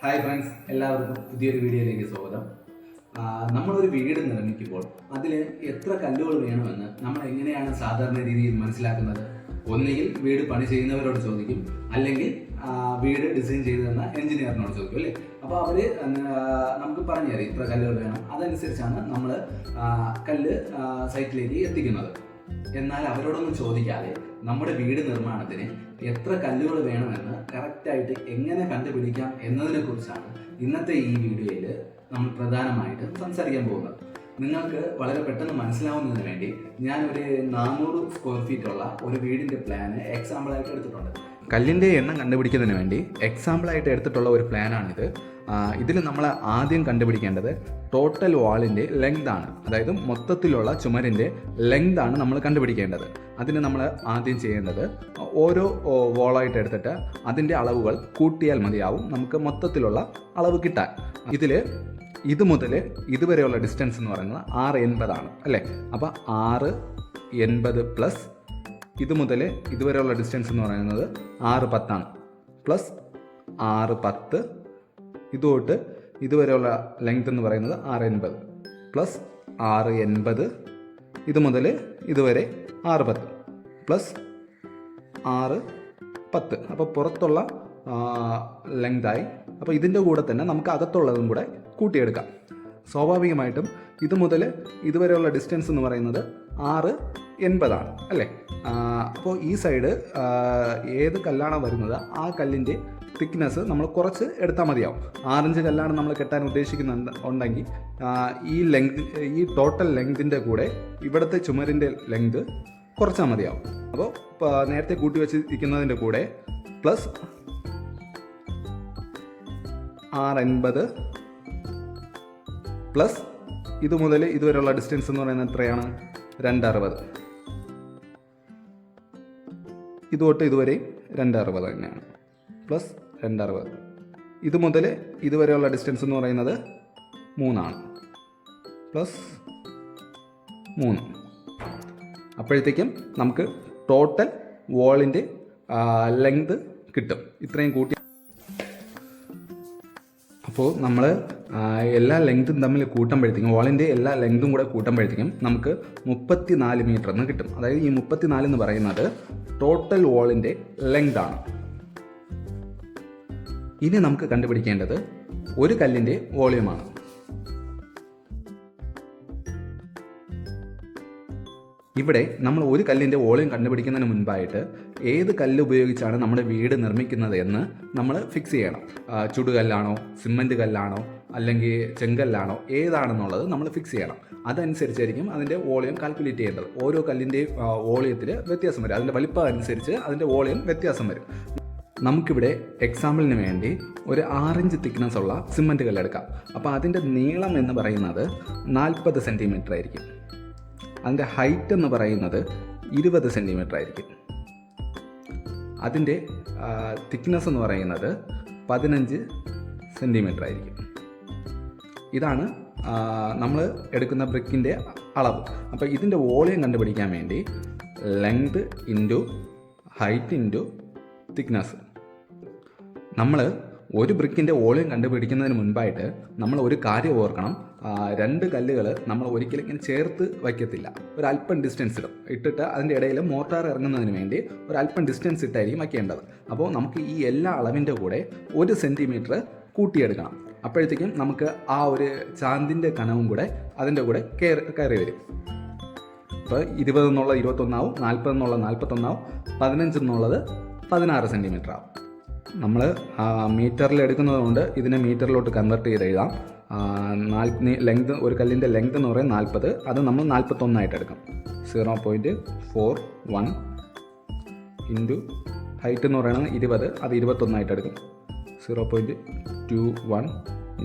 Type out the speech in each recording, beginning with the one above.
Hi friends, എല്ലാവർക്കും പുതിയൊരു വീഡിയോയിലേക്ക് സ്വാഗതം. നമ്മളൊരു വീട് നിർമ്മിക്കുമ്പോൾ അതിൽ എത്ര കല്ലുകൾ വേണമെന്ന് നമ്മൾ എങ്ങനെയാണ് സാധാരണ രീതിയിൽ മനസ്സിലാക്കുന്നത്? ഒന്നുകിൽ വീട് പണി ചെയ്യുന്നവരോട് ചോദിക്കും, അല്ലെങ്കിൽ വീട് ഡിസൈൻ ചെയ്തു തന്ന എഞ്ചിനീയറിനോട് ചോദിക്കും, അല്ലേ? അപ്പോൾ അവർ നമുക്ക് പറഞ്ഞു തരും ഇത്ര കല്ലുകൾ വേണം. അതനുസരിച്ചാണ് നമ്മൾ കല്ല് സൈറ്റിലേക്ക് എത്തിക്കുന്നത്. എന്നാൽ അവരോടൊന്നും ചോദിക്കാതെ നമ്മുടെ വീട് നിർമ്മാണത്തിന് എത്ര കല്ലുകൾ വേണമെന്ന് കറക്റ്റായിട്ട് എങ്ങനെ കണ്ടുപിടിക്കാം എന്നതിനെ കുറിച്ചാണ് ഇന്നത്തെ ഈ വീഡിയോയിൽ നമ്മൾ പ്രധാനമായിട്ട് സംസാരിക്കാൻ പോകുന്നത്. നിങ്ങൾക്ക് വളരെ പെട്ടെന്ന് മനസ്സിലാവുന്നതിന് വേണ്ടി ഞാനൊരു 400 സ്ക്വയർ ഫീറ്റ് ഉള്ള ഒരു വീടിൻ്റെ പ്ലാന് എക്സാമ്പിളായിട്ട് എടുത്തിട്ടുണ്ട്. കല്ലിൻ്റെ എണ്ണം കണ്ടുപിടിക്കുന്നതിന് വേണ്ടി എക്സാമ്പിളായിട്ട് എടുത്തിട്ടുള്ള ഒരു പ്ലാനാണിത്. ഇതിൽ നമ്മൾ ആദ്യം കണ്ടുപിടിക്കേണ്ടത് ടോട്ടൽ വാളിൻ്റെ ലെങ്ത് ആണ്. അതായത് മൊത്തത്തിലുള്ള ചുമരിൻ്റെ ലെങ്ത് ആണ് നമ്മൾ കണ്ടുപിടിക്കേണ്ടത്. അതിന് നമ്മൾ ആദ്യം ചെയ്യേണ്ടത് ഓരോ വാളായിട്ട് എടുത്തിട്ട് അതിൻ്റെ അളവുകൾ കൂട്ടിയാൽ മതിയാവും നമുക്ക് മൊത്തത്തിലുള്ള അളവ് കിട്ടാൻ. ഇത് മുതൽ ഇതുവരെയുള്ള ഡിസ്റ്റൻസ് എന്ന് പറയുന്നത് 680 ആണ്, അല്ലേ? അപ്പോൾ 680 പ്ലസ് ഇത് മുതൽ ഇതുവരെയുള്ള ഡിസ്റ്റൻസ് എന്ന് പറയുന്നത് 610 ആണ്, പ്ലസ് 610 ഇതുതൊട്ട് ഇതുവരെയുള്ള ലെങ്ത് എന്ന് പറയുന്നത് 680 പ്ലസ് 680 ഇത് മുതൽ ഇതുവരെ 610 പ്ലസ് 610. അപ്പോൾ പുറത്തുള്ള ലെങ്തായി. അപ്പോൾ ഇതിൻ്റെ കൂടെ തന്നെ നമുക്ക് അകത്തുള്ളതും കൂടെ കൂട്ടിയെടുക്കാം. സ്വാഭാവികമായിട്ടും ഇത് മുതൽ ഇതുവരെയുള്ള ഡിസ്റ്റൻസ് എന്ന് പറയുന്നത് 680 ആണ്, അല്ലേ? അപ്പോൾ ഈ സൈഡ് ഏത് കല്ലാണോ വരുന്നത് ആ കല്ലിൻ്റെ തിക്നെസ് നമ്മൾ കുറച്ച് എടുത്താൽ മതിയാവും. 6 ഇഞ്ച് കല്ലാണ് നമ്മൾ കെട്ടാൻ ഉദ്ദേശിക്കുന്നുണ്ടെങ്കിൽ ഈ ടോട്ടൽ ലെങ്തിൻ്റെ കൂടെ ഇവിടുത്തെ ചുമരിൻ്റെ ലെങ്ത് കുറച്ചാൽ മതിയാവും. അപ്പോൾ നേരത്തെ കൂട്ടി വെച്ചിരിക്കുന്നതിൻ്റെ കൂടെ പ്ലസ് 680 പ്ലസ് ഇത് മുതൽ ഇതുവരെയുള്ള ഡിസ്റ്റൻസ് എന്ന് പറയുന്നത് എത്രയാണ്? 260. ഇതുതൊട്ട് ഇതുവരെ 260 തന്നെയാണ്, പ്ലസ് 260. ഇത് മുതൽ ഇതുവരെയുള്ള ഡിസ്റ്റൻസ് എന്ന് പറയുന്നത് 3 ആണ്, പ്ലസ് 3. അപ്പോഴത്തേക്കും നമുക്ക് ടോട്ടൽ വാളിൻ്റെ ലെങ്ത് കിട്ടും. ഇത്രയും കൂട്ടി അപ്പോൾ നമ്മൾ എല്ലാ ലെങ്തും തമ്മിൽ കൂട്ടുമ്പോഴത്തേക്കും വാളിൻ്റെ എല്ലാ ലെങ്തും കൂടെ കൂട്ടുമ്പോഴത്തേക്കും നമുക്ക് 34 മീറ്റർ എന്ന് കിട്ടും. അതായത് ഈ 34 എന്ന് പറയുന്നത് ടോട്ടൽ വാളിൻ്റെ ലെങ്താണ്. ഇനി നമുക്ക് കണ്ടുപിടിക്കേണ്ടത് ഒരു കല്ലിൻ്റെ വോളിയമാണ്. ഇവിടെ നമ്മൾ ഒരു കല്ലിൻ്റെ വോളിയം കണ്ടുപിടിക്കുന്നതിന് മുൻപായിട്ട് ഏത് കല്ല് ഉപയോഗിച്ചാണ് നമ്മുടെ വീട് നിർമ്മിക്കുന്നത് എന്ന് നമ്മൾ ഫിക്സ് ചെയ്യണം. ചുടുകല്ലാണോ, സിമൻറ്റ് കല്ലാണോ, അല്ലെങ്കിൽ ചെങ്കല്ലാണോ, ഏതാണെന്നുള്ളത് നമ്മൾ ഫിക്സ് ചെയ്യണം. അതനുസരിച്ചായിരിക്കും അതിൻ്റെ വോളിയം കാൽക്കുലേറ്റ് ചെയ്യേണ്ടത്. ഓരോ കല്ലിൻ്റെ വോളിയത്തിൽ വ്യത്യാസം വരും. അതിൻ്റെ വലിപ്പം അനുസരിച്ച് അതിൻ്റെ വോളിയം വ്യത്യാസം വരും. നമുക്കിവിടെ എക്സാമ്പിളിന് വേണ്ടി ഒരു 6 ഇഞ്ച് തിക്നെസ് ഉള്ള സിമൻറ്റ് കല്ലെടുക്കാം. അപ്പോൾ അതിൻ്റെ നീളം എന്ന് പറയുന്നത് 40 സെൻറ്റിമീറ്റർ ആയിരിക്കും. അതിൻ്റെ ഹൈറ്റ് എന്ന് പറയുന്നത് 20 സെൻറ്റിമീറ്റർ ആയിരിക്കും. അതിൻ്റെ തിക്നെസ് എന്ന് പറയുന്നത് 15 സെൻറ്റിമീറ്റർ ആയിരിക്കും. ഇതാണ് നമ്മൾ എടുക്കുന്ന ബ്രിക്കിൻ്റെ അളവ്. അപ്പോൾ ഇതിൻ്റെ വോളിയം കണ്ടുപിടിക്കാൻ വേണ്ടി length into height into thickness. നമ്മൾ ഒരു ബ്രിക്കിൻ്റെ വോളിയം കണ്ടുപിടിക്കുന്നതിന് മുൻപായിട്ട് നമ്മൾ ഒരു കാര്യം ഓർക്കണം. 2 കല്ലുകൾ നമ്മൾ ഒരിക്കലും ഇങ്ങനെ ചേർത്ത് വയ്ക്കത്തില്ല. ഒരല്പം ഡിസ്റ്റൻസ് ഇട്ടിട്ട് അതിൻ്റെ ഇടയിൽ മോർട്ടാർ ഇറങ്ങുന്നതിന് വേണ്ടി ഒരല്പം ഡിസ്റ്റൻസ് ഇട്ടായിരിക്കും വയ്ക്കേണ്ടത്. അപ്പോൾ നമുക്ക് ഈ എല്ലാ അളവിൻ്റെ കൂടെ 1 സെൻറ്റിമീറ്റർ കൂട്ടിയെടുക്കണം. അപ്പോഴത്തേക്കും നമുക്ക് ആ ഒരു ചാന്തിൻ്റെ കനവും കൂടെ അതിൻ്റെ കൂടെ കയറി വരും. ഇപ്പോൾ 20 എന്നുള്ളത് 21 ആവും, 40 എന്നുള്ളത് 41 ആവും, 15 എന്നുള്ളത് 16 സെൻറ്റിമീറ്റർ ആവും. നമ്മൾ മീറ്ററിൽ എടുക്കുന്നത് കൊണ്ട് ഇതിനെ മീറ്ററിലോട്ട് കൺവെർട്ട് ചെയ്ത് എഴുതാം. ലെങ്ത്, ഒരു കല്ലിൻ്റെ ലെങ്ത് എന്ന് പറയുന്നത് 40, അത് നമ്മൾ 41 ആയിട്ട് എടുക്കും. 0.41 ഇൻറ്റു ഹൈറ്റ് എന്ന് പറയുന്നത് 20, അത് 21 ആയിട്ട് എടുക്കും. 0.21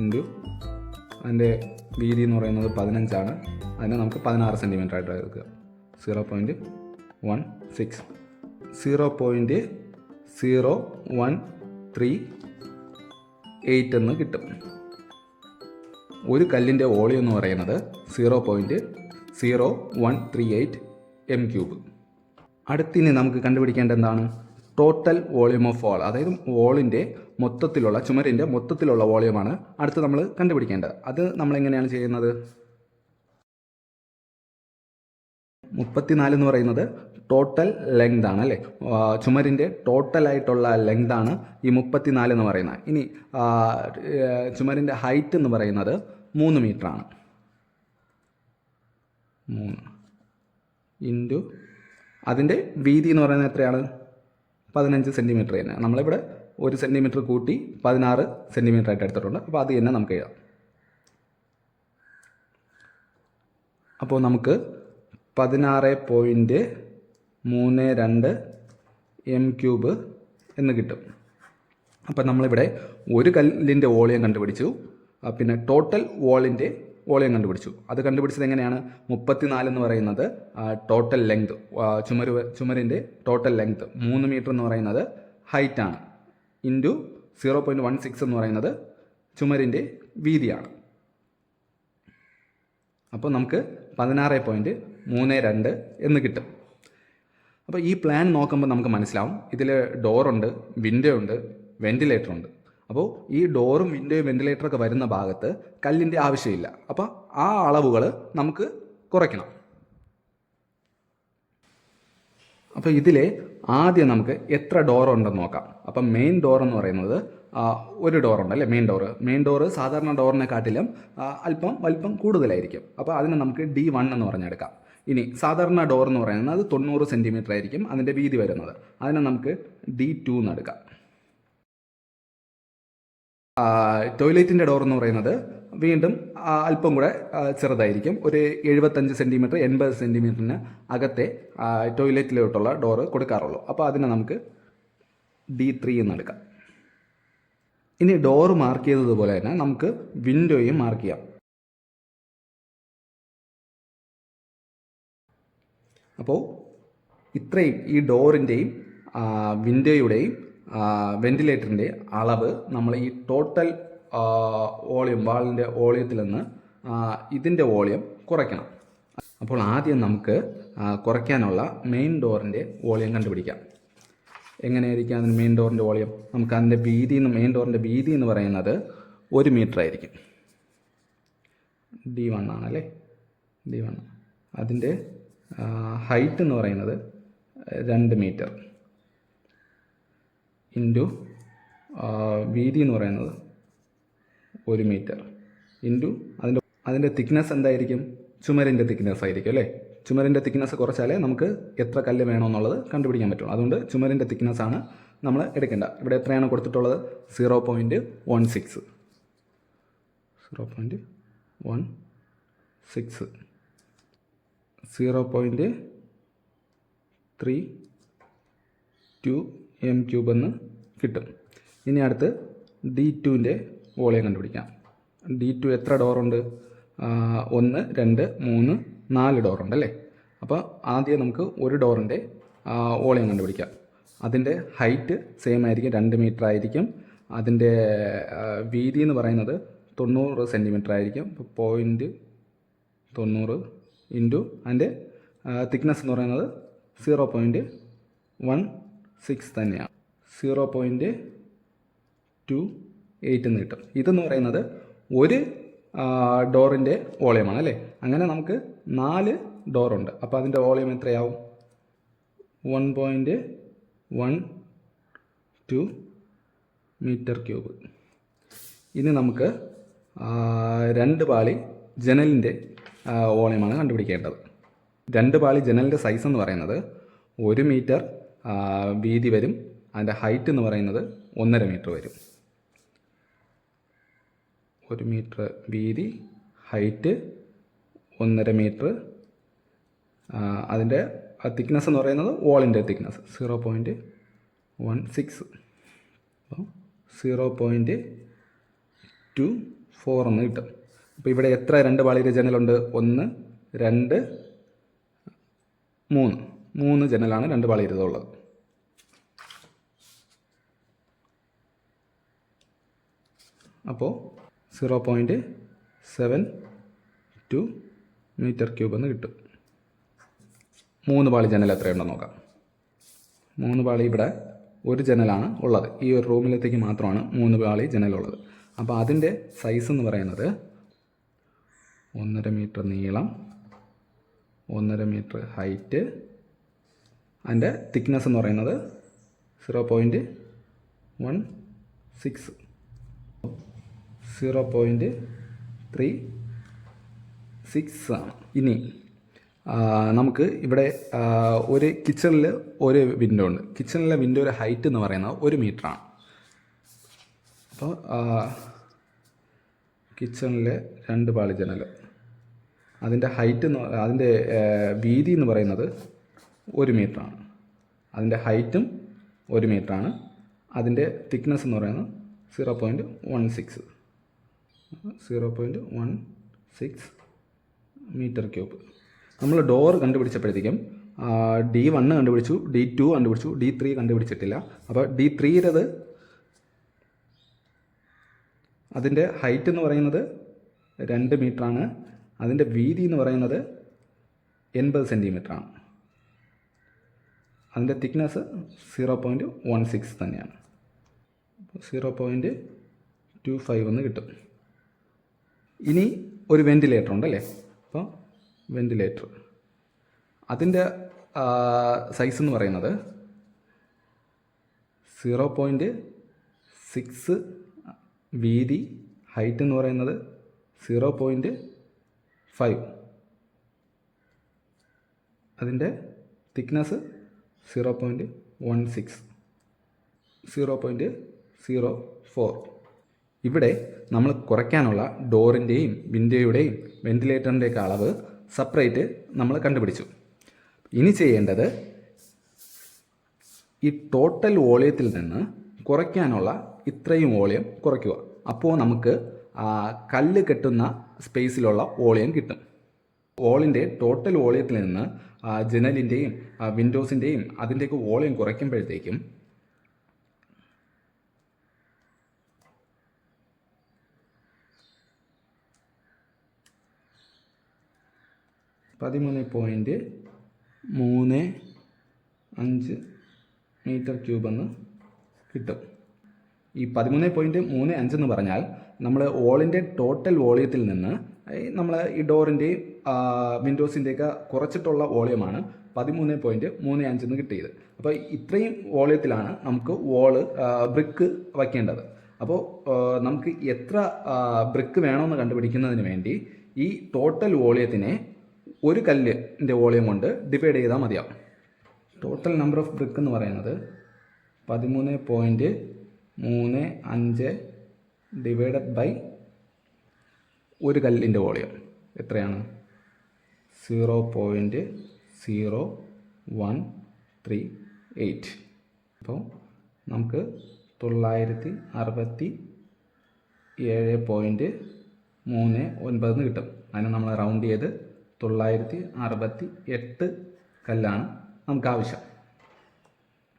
ഇൻറ്റു അതിൻ്റെ വീതി എന്ന് പറയുന്നത് 15 ആണ്, അതിനെ നമുക്ക് 16 സെൻറ്റിമീറ്റർ ആയിട്ട് എടുക്കുക. 0.16 0.0138 എന്ന് കിട്ടും. ഒരു കല്ലിൻ്റെ വോളിയം എന്ന് പറയുന്നത് 0.0138 m3. അടുത്തിനി നമുക്ക് കണ്ടുപിടിക്കേണ്ട എന്താണ്? ടോട്ടൽ വോളിയം ഓഫ് വാൾ, അതായത് വാളിൻ്റെ മൊത്തത്തിലുള്ള ചുമരിൻ്റെ മൊത്തത്തിലുള്ള വോളിയമാണ് അടുത്ത് നമ്മൾ കണ്ടുപിടിക്കേണ്ടത്. അത് നമ്മളെങ്ങനെയാണ് ചെയ്യുന്നത്? 34 എന്ന് പറയുന്നത് ടോട്ടൽ ലെങ്ത് ആണ് അല്ലേ, ചുമരിൻ്റെ ടോട്ടലായിട്ടുള്ള ലെങ്ത് ആണ് ഈ 34 എന്ന് പറയുന്നത്. ഇനി ചുമരിൻ്റെ ഹൈറ്റ് എന്ന് പറയുന്നത് 3 മീറ്ററാണ്. 3 ഇൻറ്റു അതിൻ്റെ വീതി എന്ന് പറയുന്നത് എത്രയാണ്? 15 സെൻറ്റിമീറ്റർ തന്നെ. നമ്മളിവിടെ 1 സെൻറ്റിമീറ്റർ കൂട്ടി 16 സെൻറ്റിമീറ്റർ ആയിട്ട് എടുത്തിട്ടുണ്ട്. അപ്പോൾ അത് തന്നെ നമുക്ക് എഴുതാം. അപ്പോൾ നമുക്ക് 16.32 m³ എന്ന് കിട്ടും. അപ്പം നമ്മളിവിടെ ഒരു കല്ലിൻ്റെ വോളിയം കണ്ടുപിടിച്ചു, പിന്നെ ടോട്ടൽ വാളിൻ്റെ വോളിയം കണ്ടുപിടിച്ചു. അത് കണ്ടുപിടിച്ചത് എങ്ങനെയാണ്? 34 എന്ന് പറയുന്നത് ടോട്ടൽ ലെങ്ത്, ചുമരിൻ്റെ ടോട്ടൽ ലെങ്ത്, 3 മീറ്റർ എന്ന് പറയുന്നത് ഹൈറ്റാണ്, ഇൻറ്റു 0.16 എന്ന് പറയുന്നത് ചുമരിൻ്റെ വീതിയാണ്. അപ്പോൾ നമുക്ക് 16.32 എന്ന് കിട്ടും. അപ്പോൾ ഈ പ്ലാൻ നോക്കുമ്പോൾ നമുക്ക് മനസ്സിലാവും ഇതിൽ ഡോറുണ്ട്, വിൻഡോ ഉണ്ട്, വെൻറ്റിലേറ്റർ ഉണ്ട്. അപ്പോൾ ഈ ഡോറും വിൻഡോയും വെൻറ്റിലേറ്ററൊക്കെ വരുന്ന ഭാഗത്ത് കല്ലിൻ്റെ ആവശ്യമില്ല. അപ്പോൾ ആ അളവുകൾ നമുക്ക് കുറയ്ക്കണം. അപ്പോൾ ഇതിൽ ആദ്യം നമുക്ക് എത്ര ഡോറുണ്ടെന്ന് നോക്കാം. അപ്പം മെയിൻ ഡോർ എന്ന് പറയുന്നത് ഒരു ഡോറുണ്ട് അല്ലേ, മെയിൻ ഡോറ് സാധാരണ ഡോറിനെക്കാട്ടിലും അല്പം വലിപ്പം കൂടുതലായിരിക്കും. അപ്പോൾ അതിനെ നമുക്ക് D1 എന്ന് പറഞ്ഞെടുക്കാം. ഇനി സാധാരണ ഡോർ എന്ന് പറയുന്നത് അത് 90 സെൻറ്റിമീറ്റർ ആയിരിക്കും അതിൻ്റെ വീതി വരുന്നത്. അതിനെ നമുക്ക് D2 എന്ന് എടുക്കാം. ടോയ്ലറ്റിൻ്റെ ഡോർ എന്ന് പറയുന്നത് വീണ്ടും അല്പം കൂടെ ചെറുതായിരിക്കും, ഒരു 75 സെൻറ്റിമീറ്റർ 80 സെൻറ്റിമീറ്ററിന് അകത്തെ ടോയ്ലറ്റിലോട്ടുള്ള ഡോറ് കൊടുക്കാറുള്ളൂ. അപ്പോൾ അതിനെ നമുക്ക് D3 എന്ന് എടുക്കാം. ഇനി ഡോറ് മാർക്ക് ചെയ്തതുപോലെ തന്നെ നമുക്ക് വിൻഡോയും മാർക്ക് ചെയ്യാം. അപ്പോൾ ഇത്രയും ഈ ഡോറിൻ്റെയും വിൻഡോയുടെയും വെൻറ്റിലേറ്ററിൻ്റെ അളവ് നമ്മൾ ഈ ടോട്ടൽ വോളിയം, വാളിൻ്റെ വോളിയത്തിൽ നിന്ന് ഇതിൻ്റെ വോളിയം കുറയ്ക്കണം. അപ്പോൾ ആദ്യം നമുക്ക് കുറയ്ക്കാനുള്ള മെയിൻ ഡോറിൻ്റെ വോളിയം കണ്ടുപിടിക്കാം. എങ്ങനെയായിരിക്കും അതിന് മെയിൻ ഡോറിൻ്റെ വോളിയം? നമുക്ക് അതിൻ്റെ മെയിൻ ഡോറിൻ്റെ വീതി എന്ന് പറയുന്നത് 1 മീറ്റർ ആയിരിക്കും. D1 ആണല്ലേ, D1. അതിൻ്റെ ഹൈറ്റ് എന്ന് പറയുന്നത് 2 മീറ്റർ ഇൻറ്റു വീതി എന്ന് പറയുന്നത് 1 മീറ്റർ ഇൻറ്റു അതിൻ്റെ തിക്നെസ് എന്തായിരിക്കും? ചുമരിൻ്റെ തിക്നെസ് ആയിരിക്കും അല്ലേ. ചുമരിൻ്റെ തിക്നെസ് കുറച്ചാലേ നമുക്ക് എത്ര കല്ല് വേണമെന്നുള്ളത് കണ്ടുപിടിക്കാൻ പറ്റുള്ളൂ. അതുകൊണ്ട് ചുമരിൻ്റെ തിക്നെസ്സാണ് നമ്മൾ എടുക്കേണ്ട. ഇവിടെ എത്രയാണ് കൊടുത്തിട്ടുള്ളത്? 0.16. 0.32 m³ എന്ന് കിട്ടും. ഇനി അടുത്ത് D2ൻ്റെ വോളിയം കണ്ടുപിടിക്കാം. D2 എത്ര ഡോറുണ്ട്? 1, 2, 3, 4 ഡോറുണ്ട് അല്ലേ. അപ്പോൾ ആദ്യം നമുക്ക് ഒരു ഡോറിൻ്റെ വോളിയം കണ്ടുപിടിക്കാം. അതിൻ്റെ ഹൈറ്റ് സെയിം ആയിരിക്കും, 2 മീറ്റർ ആയിരിക്കും. അതിൻ്റെ വീതി എന്ന് പറയുന്നത് 90 സെൻറ്റിമീറ്റർ ആയിരിക്കും. അപ്പോൾ 0.90 ഇൻറ്റു അതിൻ്റെ തിക്നെസ് എന്ന് പറയുന്നത് 0.16 തന്നെയാണ്, 0.28 എന്ന് കിട്ടും. ഇതെന്ന് പറയുന്നത് ഒരു ഡോറിൻ്റെ വോളിയമാണ് അല്ലേ. അങ്ങനെ നമുക്ക് 4 ഡോറുണ്ട്. അപ്പോൾ അതിൻ്റെ വോളിയം എത്രയാവും? 1.12 m³. ഇനി നമുക്ക് 2 പാളി ജനലിൻ്റെ വോളിയമാണ് കണ്ടുപിടിക്കേണ്ടത്. 2 പാളി ജനലിൻ്റെ സൈസ് എന്ന് പറയുന്നത് 1 മീറ്റർ വീതി വരും. അതിൻ്റെ ഹൈറ്റ് എന്ന് പറയുന്നത് 1.5 മീറ്റർ വരും. 1 മീറ്റർ വീതി, ഹൈറ്റ് 1.5 മീറ്റർ. അതിൻ്റെ തിക്നെസ് എന്ന് പറയുന്നത് വാളിൻ്റെ തിക്നെസ് 0.16. അപ്പോൾ 0.24 എന്ന് കിട്ടും. അപ്പോൾ ഇവിടെ എത്ര 2 പാളിയുടെ ജനലുണ്ട്? 1, 2, 3 ജനലാണ് 2 പാളിയുള്ളത്. അപ്പോൾ 0.72 m³ എന്ന് കിട്ടും. 3 പാളി ജനൽ എത്രയുണ്ടെന്ന് നോക്കാം. 3 പാളി ഇവിടെ ഒരു ജനലാണ് ഉള്ളത്. ഈ ഒരു റൂമിലത്തേക്ക് മാത്രമാണ് 3 പാളി ജനലുള്ളത്. അപ്പോൾ അതിൻ്റെ സൈസ് എന്ന് പറയുന്നത് 1.5 മീറ്റർ നീളം, 1.5 മീറ്റർ ഹൈറ്റ്, അതിൻ്റെ തിക്നെസ് എന്ന് പറയുന്നത് 0.16, 0.36 ആണ്. ഇനി നമുക്ക് ഇവിടെ ഒരു കിച്ചണിൽ ഒരു വിൻഡോ ഉണ്ട്. കിച്ചണിലെ വിൻഡോയുടെ ഹൈറ്റ് എന്ന് പറയുന്നത് 1 മീറ്ററാണ്. അപ്പോൾ കിച്ചണിലെ 2 പാളി ജനൽ, അതിൻ്റെ ഹൈറ്റ് അതിൻ്റെ വീതി എന്ന് പറയുന്നത് 1 മീറ്ററാണ്. അതിൻ്റെ ഹൈറ്റും 1 മീറ്ററാണ്. അതിൻ്റെ തിക്നെസ് എന്ന് പറയുന്നത് 0.16 മീറ്റർ ക്യൂബ്. നമ്മൾ ഡോർ കണ്ടുപിടിച്ചപ്പോഴത്തേക്കും D1 കണ്ടുപിടിച്ചു, D2 കണ്ടുപിടിച്ചു, D3 കണ്ടുപിടിച്ചിട്ടില്ല. അപ്പോൾ D3യുടേത് അതിൻ്റെ ഹൈറ്റ് എന്ന് പറയുന്നത് 2 മീറ്ററാണ്. അതിൻ്റെ വീതി എന്ന് പറയുന്നത് 80 സെൻറ്റിമീറ്ററാണ്. അതിൻ്റെ തിക്നെസ് 0.16 തന്നെയാണ്. 0.25 എന്ന് കിട്ടും. ഇനി ഒരു വെൻറ്റിലേറ്റർ ഉണ്ടല്ലേ. അപ്പോൾ വെൻറ്റിലേറ്റർ അതിൻ്റെ സൈസ് എന്ന് പറയുന്നത് 0.6 വീതി, ഹൈറ്റ് എന്ന് പറയുന്നത് 0.5, അതിൻ്റെ തിക്നെസ് 0.16, 0.04. ഇവിടെ നമ്മൾ കുറയ്ക്കാനുള്ള ഡോറിൻ്റെയും വിൻഡോയുടെയും വെൻറ്റിലേറ്ററിൻ്റെയൊക്കെ അളവ് സെപ്പറേറ്റ് നമ്മൾ കണ്ടുപിടിച്ചു. ഇനി ചെയ്യേണ്ടത് ഈ ടോട്ടൽ വോളിയത്തിൽ നിന്ന് കുറയ്ക്കാനുള്ള ഇത്രയും വോളിയം കുറയ്ക്കുക. അപ്പോൾ നമുക്ക് കല്ല് കെട്ടുന്ന സ്പേസിലുള്ള വോളിയം കിട്ടും. വോളിൻ്റെ ടോട്ടൽ വോളിയത്തിൽ നിന്ന് ജനലിൻ്റെയും വിൻഡോസിൻ്റെയും അതിൻ്റെയൊക്കെ വോളിയം കുറയ്ക്കുമ്പോഴത്തേക്കും (13.35 മീറ്റർ ക്യൂബ് എന്ന് കിട്ടും. ഈ 13.35 എന്ന് പറഞ്ഞാൽ നമ്മൾ വോളിൻ്റെ ടോട്ടൽ വോളിയത്തിൽ നിന്ന് നമ്മൾ ഈ ഡോറിൻ്റെയും വിൻഡോസിൻ്റെയൊക്കെ കുറച്ചിട്ടുള്ള വോളിയമാണ് 13.35 എന്ന് കിട്ടിയത്. അപ്പോൾ ഇത്രയും വോളിയത്തിലാണ് നമുക്ക് ബ്രിക്ക് വയ്ക്കേണ്ടത്. അപ്പോൾ നമുക്ക് എത്ര ബ്രിക്ക് വേണമെന്ന് കണ്ടുപിടിക്കുന്നതിന് വേണ്ടി ഈ ടോട്ടൽ വോളിയത്തിനെ ഒരു കല്ലിൻ്റെ വോളിയം കൊണ്ട് ഡിവൈഡ് ചെയ്താൽ മതിയാവും. ടോട്ടൽ നമ്പർ ഓഫ് ബ്രിക്ക് എന്ന് പറയുന്നത് 13.35 ഡിവൈഡഡ് ബൈ ഒരു കല്ലിൻ്റെ വോളിയം എത്രയാണ്? 0.0138. അപ്പോൾ നമുക്ക് 967.39 കിട്ടും. അതിന് നമ്മൾ റൗണ്ട് ചെയ്ത് 968 കല്ലാണ് നമുക്ക് ആവശ്യം.